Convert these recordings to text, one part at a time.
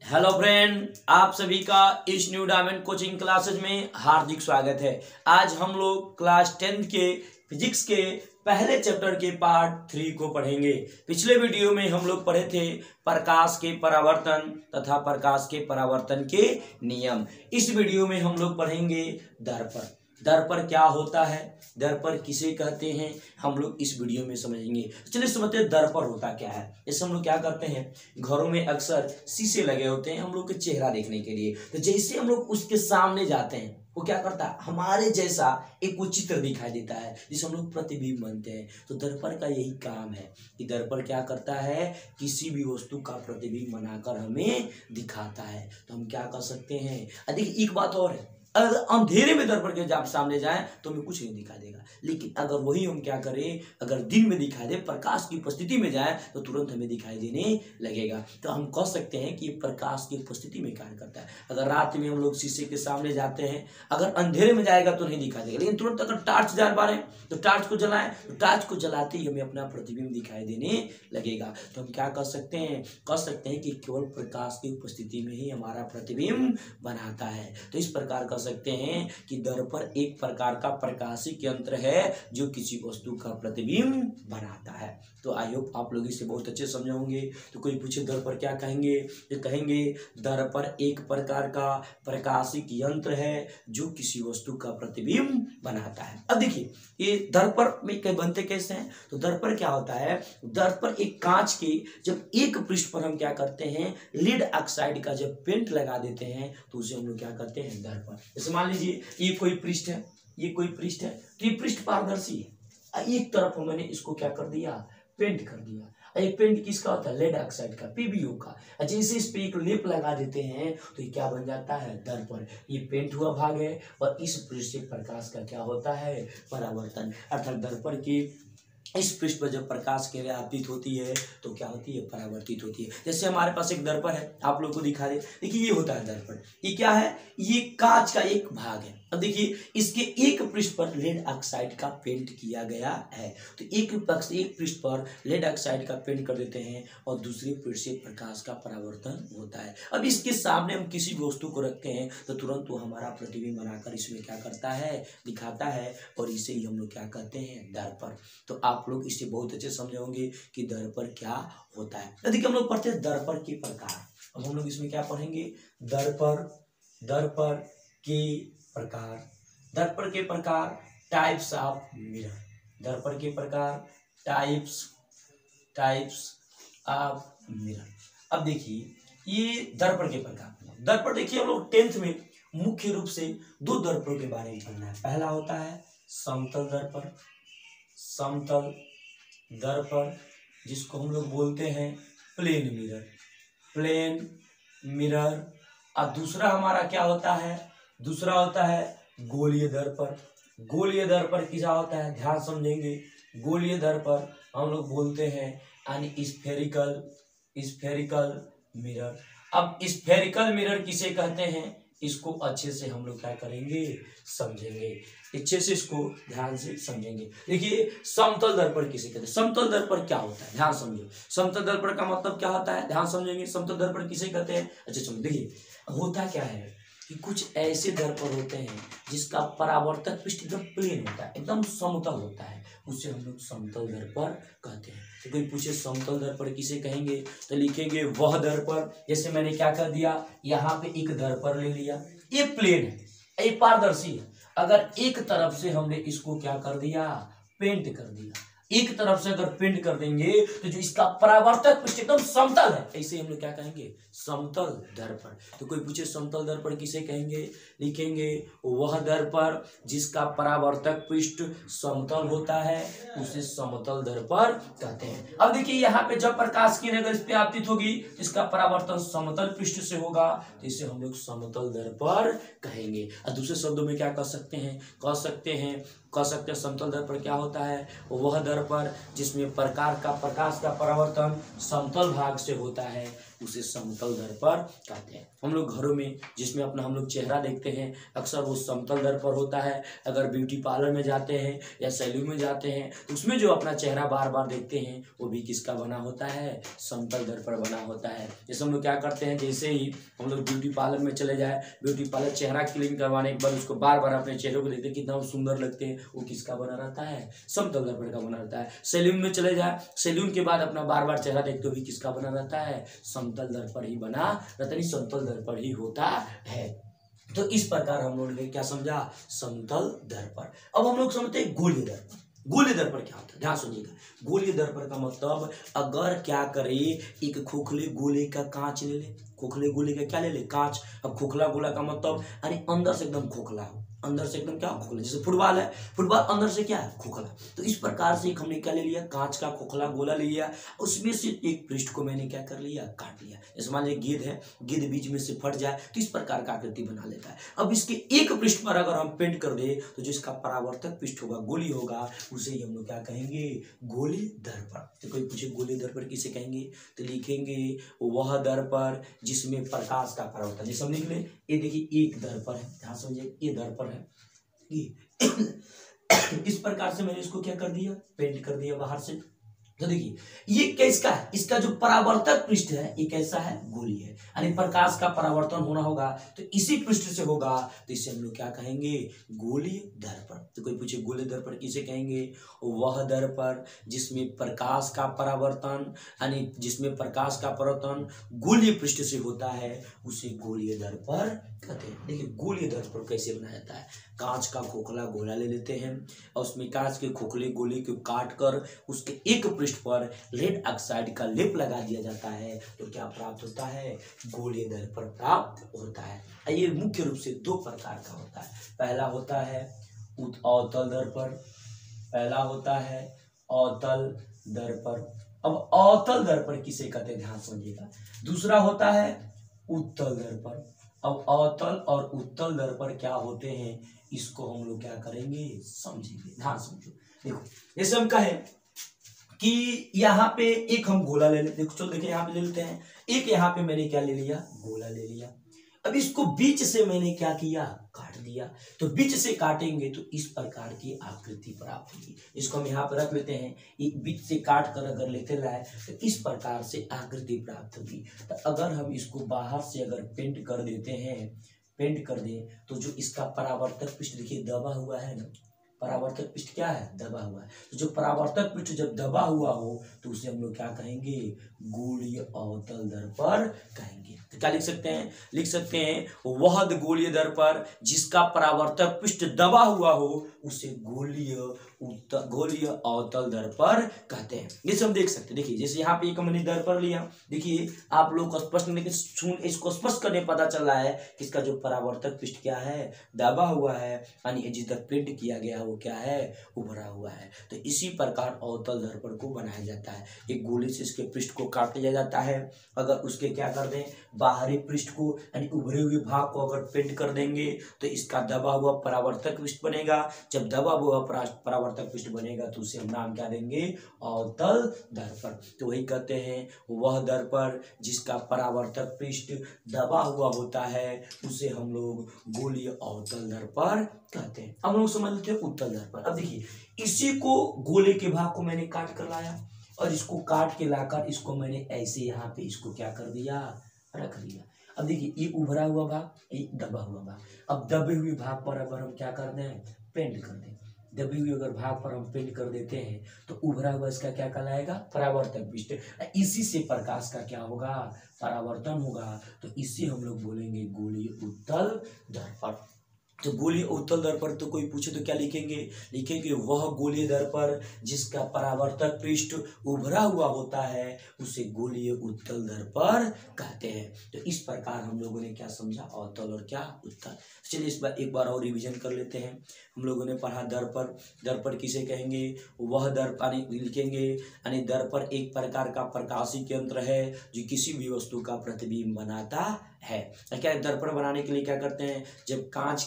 Hello friend, आप सभी का इस न्यू डायमंड कोचिंग क्लासेज में हार्दिक स्वागत है। आज हम लोग क्लास 10 के फिजिक्स के पहले चैप्टर के पार्ट 3 को पढ़ेंगे। पिछले वीडियो में हम लोग पढ़े थे प्रकाश के परावर्तन तथा प्रकाश के परावर्तन के नियम। इस वीडियो में हम लोग पढ़ेंगे दर्पण। दर्पण क्या होता है, दर्पण किसे कहते हैं, हम लोग इस वीडियो में समझेंगे। चलिए समझते हैं दर्पण होता क्या है। जैसे हम लोग क्या करते हैं, घरों में अक्सर शीशे लगे होते हैं हम लोग के चेहरा देखने के लिए। तो जैसे हम लोग उसके सामने जाते हैं, वो क्या करता है, हमारे जैसा एक वो चित्र दिखाई देता है जिसे हम लोग प्रतिबिंब मानते हैं। तो दर्पण का यही काम है कि दर्पण क्या करता है, किसी भी वस्तु का प्रतिबिंब बनाकर हमें दिखाता है। तो हम क्या कर सकते हैं, देखिए एक बात और है, अगर अंधेरे में दर्पण के जब सामने जाए तो हमें कुछ नहीं दिखाई देगा, लेकिन अगर वही हम क्या करें, अगर दिन में दिखाई दे, प्रकाश की उपस्थिति में जाए तो तुरंत हमें दिखाई देने लगेगा। तो हम कह सकते हैं कि प्रकाश की उपस्थिति में कार्य करता है। अगर रात में हम लोग शीशे के सामने जाते हैं, अगर अंधेरे में जाएगा तो नहीं दिखाई देगा, लेकिन तुरंत अगर टार्च जला पा रहे हैं तो टार्च को जलाएं, तो टार्च को जलाते ही हमें अपना प्रतिबिंब दिखाई देने लगेगा। तो हम क्या कर सकते हैं, कह सकते हैं कि केवल प्रकाश की उपस्थिति में ही हमारा प्रतिबिंब बनाता है। तो इस प्रकार कर सकते हैं कि दर्पण एक प्रकार का प्रकाशिक यंत्र है जो किसी वस्तु का प्रतिबिंब बनाता है। तो आई होप आप लोग इसे बहुत अच्छे समझे होंगे। तो कोई पूछे दर्पण क्या कहेंगे, तो कहेंगे दर्पण एक प्रकार का प्रकाशिक यंत्र है जो किसी वस्तु का प्रतिबिंब बनाता है। अब देखिए ये दर्पण में बनते कैसे हैं। तो दर्पण क्या होता है, दर्पण एक कांच के जब एक पृष्ठ पर हम क्या करते हैं, लीड ऑक्साइड का जब पेंट लगा देते हैं तो उसे हम लोग क्या करते हैं, दर्पण। जैसे मान लीजिए ये कोई पृष्ठ है, ये कोई पृष्ठ है, तो ये पृष्ठ पारदर्शी है। एक तरफ मैंने इसको क्या कर दिया, पेंट कर दिया। ये पेंट किसका होता है, लेड ऑक्साइड का, पीबीओ का। जैसे इस पे एक लेप लगा देते हैं तो ये क्या बन जाता है, दर्पण। ये पेंट हुआ भाग है और इस पृष्ठ से प्रकाश का क्या होता है, परावर्तन। अर्थात दर्पण की इस पृष्ठ पर जब प्रकाश की किरण आपतित होती है तो क्या होती है, परावर्तित होती है। जैसे हमारे पास एक दर्पण है, आप लोग को दिखा दे, देखिए ये होता है दर्पण। ये क्या है, ये कांच का एक भाग है। अब देखिए इसके एक पृष्ठ पर लेड ऑक्साइड का पेंट किया गया है। तो एक पृष्ठ पर लेड ऑक्साइड का पेंट कर देते हैं और दूसरे पृष्ठ से प्रकाश का परावर्तन होता है। अब इसके सामने हम किसी भी वस्तु को रखते हैं तो तुरंत वो हमारा प्रतिबिंब बनाकर इसमें क्या करता है, दिखाता है, और इसे ही हम लोग क्या कहते हैं, दर्पण। तो आप लोग इसे बहुत अच्छे समझे होंगे कि दर्पण क्या होता है। देखिए हम लोग पढ़ते हैं दर्पण के प्रकार। अब हम लोग इसमें क्या पढ़ेंगे, दर्पण के प्रकार। दर्पण के प्रकार, टाइप्स ऑफ मिरर। दर्पण के प्रकार, टाइप्स ऑफ मिरर। अब देखिए ये दर्पण के प्रकार। दर्पण देखिए हम लोग 10th में मुख्य रूप से दो दर्पण के बारे में पढ़ना है। पहला होता है समतल दर्पण, समतल दर्पण जिसको हम लोग बोलते हैं प्लेन मिरर। और दूसरा हमारा क्या होता है, दूसरा होता है गोलीय दर्पण। गोलीय दर्पण क्या होता है, ध्यान समझेंगे। गोलीय दर्पण हम लोग बोलते हैं स्फेरिकल मिरर। अब स्फेरिकल मिरर किसे कहते हैं, इसको अच्छे से हम लोग क्या करेंगे, समझेंगे। अच्छे से इसको ध्यान से समझेंगे। देखिए समतल दर्पण किसे कहते हैं, समतल दर्पण क्या होता है, ध्यान समझो। समतल दर्पण का मतलब क्या होता है, ध्यान समझेंगे। समतल दर्पण किसे कहते हैं, अच्छा समझ। देखिए होता क्या है कि कुछ ऐसे दर्पण होते हैं जिसका परावर्तक पृष्ठ एकदम प्लेन होता है, एकदम समतल होता है, उसे हम लोग समतल दर्पण कहते हैं। तो कोई पूछे समतल दर्पण किसे कहेंगे, तो लिखेंगे वह दर्पण। जैसे मैंने क्या कर दिया, यहाँ पे एक दर्पण ले लिया, ये प्लेन है, ये पारदर्शी है। अगर एक तरफ से हमने इसको क्या कर दिया, पेंट कर दिया, एक तरफ से अगर पेंट कर देंगे तो जो इसका परावर्तक पृष्ठ एकदम समतल है, ऐसे हम लोग क्या कहेंगे, समतल दर्पण। तो कोई पूछे समतल दर्पण किसे कहेंगे, लिखेंगे वह दर्पण जिसका परावर्तक पृष्ठ समतल होता है, उसे समतल दर्पण कहते हैं। अब देखिए यहाँ पे जब प्रकाश की किरण अगर इस पे आपतित होगी, इसका परावर्तन समतल पृष्ठ से होगा, तो इसे हम लोग समतल दर्पण कहेंगे। और दूसरे शब्दों में क्या कह सकते हैं, समतल दर्पण क्या होता है, वह दर्पण जिसमें प्रकाश का परावर्तन समतल भाग से होता है, उसे समतल दर्पण कहते हैं। हम लोग घरों में जिसमें अपना हम लोग चेहरा देखते हैं अक्सर वो समतल दर्पण होता है। अगर ब्यूटी पार्लर में जाते हैं या सैलून में जाते हैं तो उसमें जो अपना चेहरा बार बार देखते हैं वो भी किसका बना होता है, समतल दर्पण बना होता है। जैसे हम लोग क्या करते हैं, जैसे ही हम लोग ब्यूटी पार्लर में चले जाए, ब्यूटी पार्लर चेहरा क्लीन करवाने के बाद उसको बार बार अपने चेहरे को देखते हैं कितना सुंदर लगते हैं, वो किसका बना रहता है, समतल दर्पण का बना रहता है। सैलून में चले जाए, सैलून के बाद अपना बार बार चेहरा देखते हुए किसका बना रहता है, समतल दर्पण ही बना रहता है, समतल दर्पण ही होता है। तो इस प्रकार हम लोगों ने क्या समझा, समतल दर्पण। अब हम लोग समझते हैं गोलीय दर्पण। गोलीय दर्पण क्या होता है, ध्यान सुनिएगा। गोलीय दर्पण का मतलब अगर क्या करे, एक खोखले गोले का कांच ले ले, खोखले गोले का क्या ले ले, कांच। अब खोखला गोला का मतलब यानी अंदर से एकदम खोखला हो, अंदर से एकदम क्या खोखला, जैसे फुटबॉल है, फुटबॉल अंदर से क्या है, खोखला। तो इस प्रकार से एक हमने क्या ले लिया, कांच का खोखला गोला ले लिया, उसमें से एक पृष्ठ को मैंने क्या कर लिया, काट लिया। जैसे मान लीजिए गेंद है, गेंद बीच में से फट जाए तो इस प्रकार का आकृति बना लेता है। अब इसके एक पृष्ठ पर अगर हम पेंट कर दे तो जो इसका परावर्तक पृष्ठ होगा, गोली होगा, उसे ही हम लोग क्या कहेंगे, गोलीय दर्पण। तो कोई पूछे गोलीय दर्पण किसे कहेंगे, तो लिखेंगे वह दर्पण जिसमें प्रकाश का परावर्तन। जैसे हम लिख ले, ये देखिए एक दर्पण है, ध्यान समझिए, ये दर्पण है, ये इस प्रकार से मैंने इसको क्या कर दिया, पेंट कर दिया बाहर से। तो देखिए ये किसका है, इसका जो परावर्तक पृष्ठ है ये कैसा है, गोलीय है, यानी प्रकाश का परावर्तन होना होगा तो इसी पृष्ठ से होगा, तो इसे हम लोग क्या कहेंगे, गोलीय दर्पण। तो कोई पूछे गोलीय दर्पण किसे कहेंगे, वह दर्पण जिसमें प्रकाश का परावर्तन, यानी जिसमें प्रकाश का परावर्तन गोलीय पृष्ठ से होता है उसे गोलीय दर्पण कहते हैं। देखिए गोलीय दर्पण कैसे बनाया जाता है, कांच का खोखला गोला ले लेते हैं और उसमें कांच के खोखले गोले को काट कर उसके एक पृष्ठ पर लेड ऑक्साइड का लेप लगा दिया जाता है, तो क्या प्राप्त होता है, गोलीय दर्पण प्राप्त होता है। ये मुख्य रूप से दो प्रकार का होता है। पहला होता है अवतल दर्पण, पहला होता है अवतल दर्पण। अब अवतल दर्पण किसे कहते हैं, ध्यान समझिएगा। दूसरा होता है उत्तल दर्पण। अब अवतल और उत्तल दर्पण क्या होते हैं, इसको हम लोग क्या करेंगे, समझेंगे, ध्यान समझो। देखो जैसे हम कहें कि यहाँ पे एक हम गोला ले लेते, चलो देखिए यहाँ पे ले लेते हैं, एक यहाँ पे मैंने क्या ले लिया, गोला ले लिया। अब इसको बीच से मैंने क्या किया, काट दिया। तो बीच से काटेंगे तो इस प्रकार की आकृति प्राप्त होगी। इसको हम यहाँ पर रख लेते हैं, एक बीच से काट कर अगर लेते लाए तो इस प्रकार से आकृति प्राप्त होगी। तो अगर हम इसको बाहर से अगर पेंट कर देते हैं, पेंट कर दें तो जो इसका परावर्तक पृष्ठ देखिए दबा हुआ है ना, परावर्तक पृष्ठ क्या है, दबा हुआ है। तो जो परावर्तक पृष्ठ जब दबा हुआ हो तो उसे हम लोग क्या कहेंगे, गोलीय अवतल दर्पण कहेंगे। तो क्या लिख सकते हैं, लिख सकते हैं वह गोलीय दर्पण जिसका परावर्तक पृष्ठ दबा हुआ हो उसे गोलीय अवतल दर्पण कहते हैं। जैसे हम देख सकते हैं, देखिए जैसे यहाँ पे एक मैंने दर्पण लिया, देखिए आप लोग को स्पष्ट, लेकिन इसको स्पष्ट करने पता चल रहा है कि इसका जो परावर्तक पृष्ठ क्या है, दबा हुआ है, यानी जिस तरह पेंट किया गया वो क्या है, उभरा हुआ है। तो इसी प्रकार अवतल दर्पण को बनाया जाता है। एक गोली से इसके पृष्ठ को काट लिया जाता है, अगर उसके क्या कर दें, बाहरी पृष्ठ को यानी उभरे हुए भाग को अगर पेंट कर देंगे तो इसका दबा हुआ परावर्तक पृष्ठ बनेगा। जब दबा हुआ परावर्तक पृष्ठ बनेगा तो उसे हम नाम क्या देंगे, अवतल दर्पण। तो वही कहते हैं वह दर्पण जिसका परावर्तक पृष्ठ दबा हुआ होता है उसे हम लोग गोलीय अवतल दर्पण कहते हैं। हम लोग समझ लेते हैं उत्तल दर्पण। अब देखिए इसी को गोले के भाग को मैंने काट कर लाया और इसको काट के लाकर इसको मैंने ऐसे यहाँ पे इसको क्या कर दिया, रख दिया। अब देखिए ये उभरा हुआ भाग, ये दबा हुआ भाग। अब दबे हुए भाग पर अगर हम क्या कर दें, पेंट कर दें, दबे हुए अगर भाग पर हम पेंट कर देते हैं तो उभरा हुआ इसका क्या कहलाएगा, परावर्तक पृष्ठ। इसी से प्रकाश का क्या होगा, परावर्तन होगा। तो इसे हम लोग बोलेंगे गोलीय उत्तल दर्पण। तो गोलीय उत्तल दर्पण तो कोई पूछे तो क्या लिखेंगे, लिखेंगे वह गोलीय दर्पण जिसका परावर्तक पृष्ठ उभरा हुआ होता है उसे गोलीय उत्तल दर्पण कहते हैं। तो इस प्रकार हम लोगों ने क्या समझा, अवतल और क्या उत्तल। चलिए इस बार एक बार और रिवीजन कर लेते हैं। हम लोगों ने पढ़ा दर्पण, दर्पण किसे कहेंगे, वह दर्पण लिखेंगे यानी दर्पण एक प्रकार का प्रकाशिक यंत्र है जो किसी भी वस्तु का प्रतिबिंब बनाता है। क्या दर्पण बनाने के लिए क्या करते हैं, जब कांच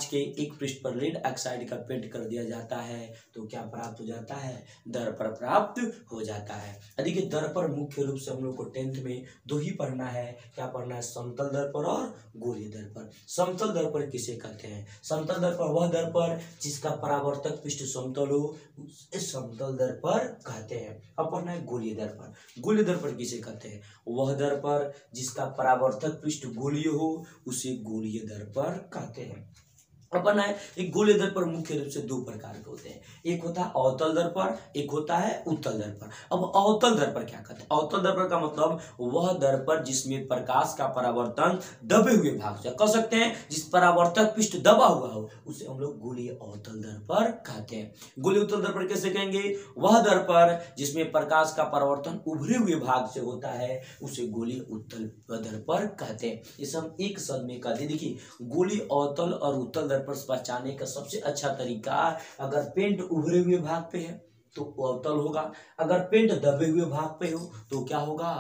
के एक पृष्ठ पर लेड ऑक्साइड का पेंट कर दिया जाता है तो क्या प्राप्त हो जाता है, दर्पण प्राप्त हो जाता है। देखिए दर्पण मुख्य रूप से हम लोग को 10th में दो ही पढ़ना है, क्या पढ़ना है, समतल दर्पण और गोलीय दर्पण। समतल दर्पण किसे कहते हैं, समतल दर्पण वह दर्पण जिसका परावर्तक पृष्ठ समतल हो उसे समतल दर्पण कहते हैं। अब पढ़ना है गोलीय दर्पण। गोलीय दर्पण किसे कहते हैं, वह दर्पण जिसका परावर्तक पृष्ठ गोलीय हो उसे गोलीय दर्पण कहते हैं। अपन है एक गोलीय दर्पण मुख्य रूप से दो प्रकार के होते हैं, एक होता है अवतल दर्पण, एक होता है उत्तल दर्पण। अब अवतल दर्पण क्या कहते हैं, अवतल दर्पण का मतलब वह दर्पण जिसमें प्रकाश का परावर्तन दबे हुए भाग से कह सकते हैं, जिस परावर्तक पृष्ठ दबा हुआ हो उसे हम लोग गोलीय अवतल दर्पण कहते हैं। गोलीय उत्तल दर्पण कैसे कहेंगे, वह दर्पण जिसमें प्रकाश का परावर्तन उभरे हुए भाग से होता है उसे गोलीय उत्तल दर्पण कहते हैं। इसे हम एक शब्द में कहते हैं। देखिए गोलीय अवतल और उत्तल दर्पण पहचानने का सबसे अच्छा तरीका, अगर पेंट उभरे हुए भाग पे है तो अवतल होगा, अगर पेंट दबे हुए भाग पे हो तो क्या होगा,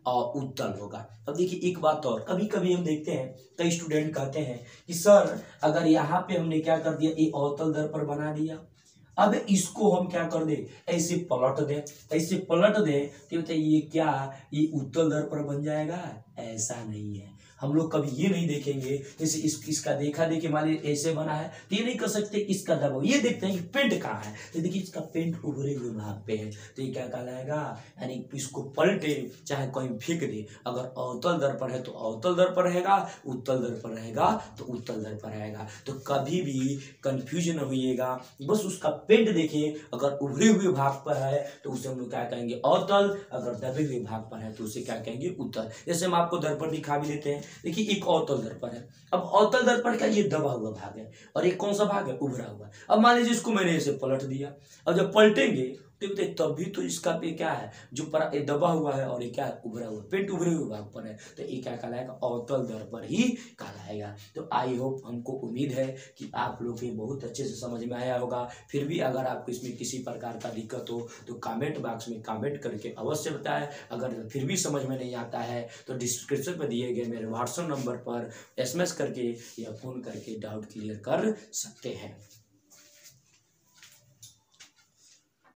उत्तल होगा। अब देखिए एक बात और, कभी कभी हम देखते हैं कई स्टूडेंट कहते हैं कि सर अगर यहाँ पे हमने क्या कर दिया, ये अवतल दर्पण बना दिया, अब इसको हम क्या कर दे, ऐसे पलट दे, ऐसे पलट दे तो ये क्या, ये उत्तल दर्पण बन जाएगा, ऐसा नहीं है। हम लोग कभी ये नहीं देखेंगे, जैसे इसका देखा देखिए मान लीजिए ऐसे बना है तो ये नहीं कर सकते इसका दबाव, ये देखते हैं कि पेंट कहाँ है, तो देखिए इसका पेंट उभरे हुए भाग पे है तो ये क्या कहलाएगा, यानी इसको पलटे चाहे कहीं फेंक दे, अगर अवतल दर्पण है तो अवतल दर्पण रहेगा, उत्तल दर्पण रहेगा तो उत्तल दर्पण रहेगा। तो कभी भी कंफ्यूज न होइएगा, बस उसका पेंट देखिए, अगर उभरे हुए भाग पर है तो उसे हम लोग क्या कहेंगे अवतल, अगर दबे हुए भाग पर है तो उसे क्या कहेंगे उत्तल। जैसे हम आपको दर्पण दिखा भी देते हैं, देखिए एक अवतल दर्पण है, अब अवतल दर्पण का ये दबा हुआ भाग है और एक कौन सा भाग है, उभरा हुआ। अब मान लीजिए इसको मैंने ऐसे पलट दिया, अब जब पलटेंगे तब भी तो इसका पे क्या है, जो पर दबा हुआ है और ये क्या है, उभरा हुआ, पेंट उभरे हुए भाग पर है तो ये क्या कहलाएगा, अवतल दर्पण ही कहलाएगा। तो आई होप, हमको उम्मीद है कि आप लोग ये बहुत अच्छे से समझ में आया होगा। फिर भी अगर आपको इसमें किसी प्रकार का दिक्कत हो तो कमेंट बॉक्स में कमेंट करके अवश्य बताएं। अगर फिर भी समझ में नहीं आता है तो डिस्क्रिप्शन में दिए गए मेरे व्हाट्सएप नंबर पर SMS करके या फ़ोन करके डाउट क्लियर कर सकते हैं।